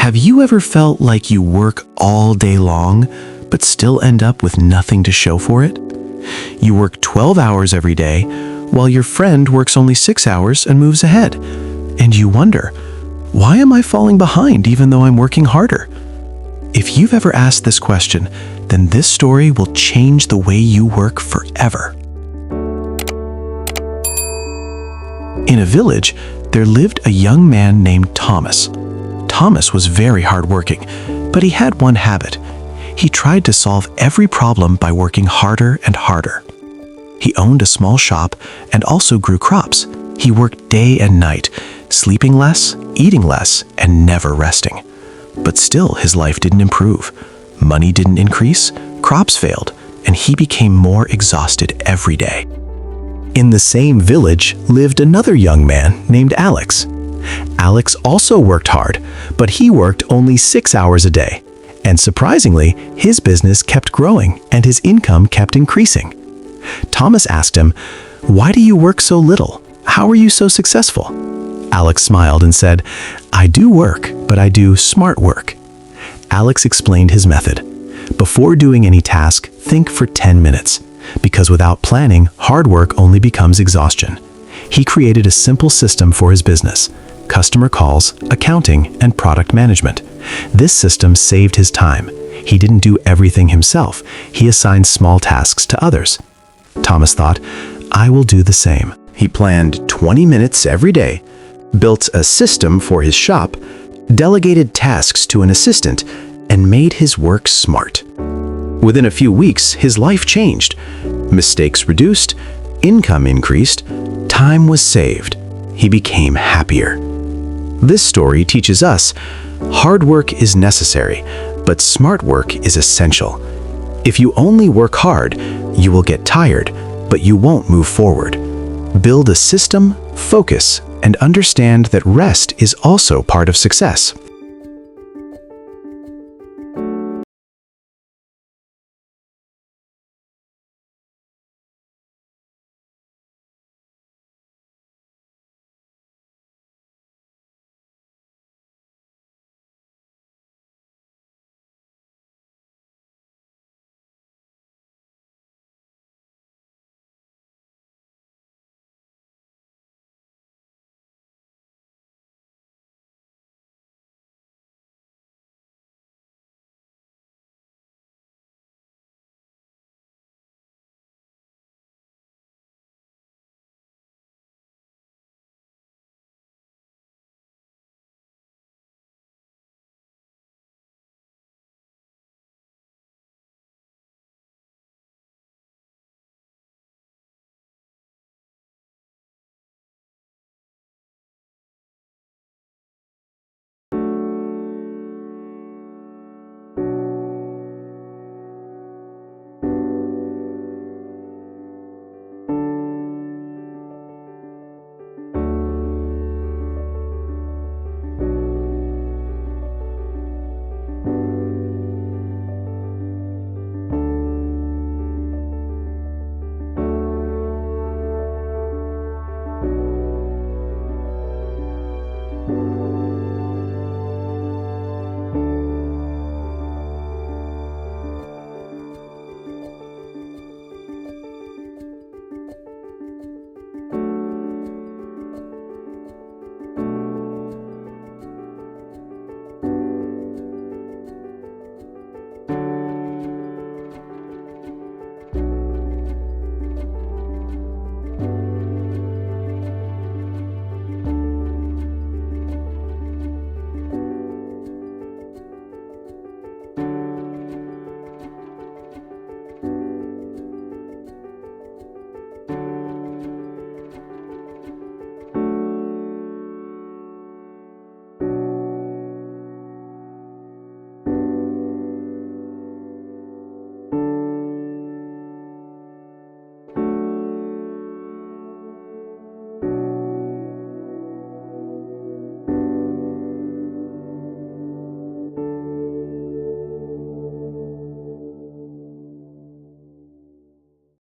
Have you ever felt like you work all day long, but still end up with nothing to show for it? You work 12 hours every day, while your friend works only 6 hours and moves ahead. And you wonder, why am I falling behind even though I'm working harder? If you've ever asked this question, then this story will change the way you work forever. In a village, there lived a young man named Thomas. Thomas was very hardworking, but he had one habit. He tried to solve every problem by working harder and harder. He owned a small shop and also grew crops. He worked day and night, sleeping less, eating less, and never resting. But still, his life didn't improve. Money didn't increase, crops failed, and he became more exhausted every day. In the same village lived another young man named Alex. Alex also worked hard, but he worked only 6 hours a day. And surprisingly, his business kept growing and his income kept increasing. Thomas asked him, "Why do you work so little? How are you so successful?" Alex smiled and said, "I do work, but I do smart work." Alex explained his method. Before doing any task, think for 10 minutes. Because without planning, hard work only becomes exhaustion. He created a simple system for his business: customer calls, accounting, and product management. This system saved his time. He didn't do everything himself. He assigned small tasks to others. Thomas thought, "I will do the same." He planned 20 minutes every day, built a system for his shop, delegated tasks to an assistant, and made his work smart. Within a few weeks, his life changed. Mistakes reduced, income increased, time was saved. He became happier. This story teaches us, hard work is necessary, but smart work is essential. If you only work hard, you will get tired, but you won't move forward. Build a system, focus, and understand that rest is also part of success.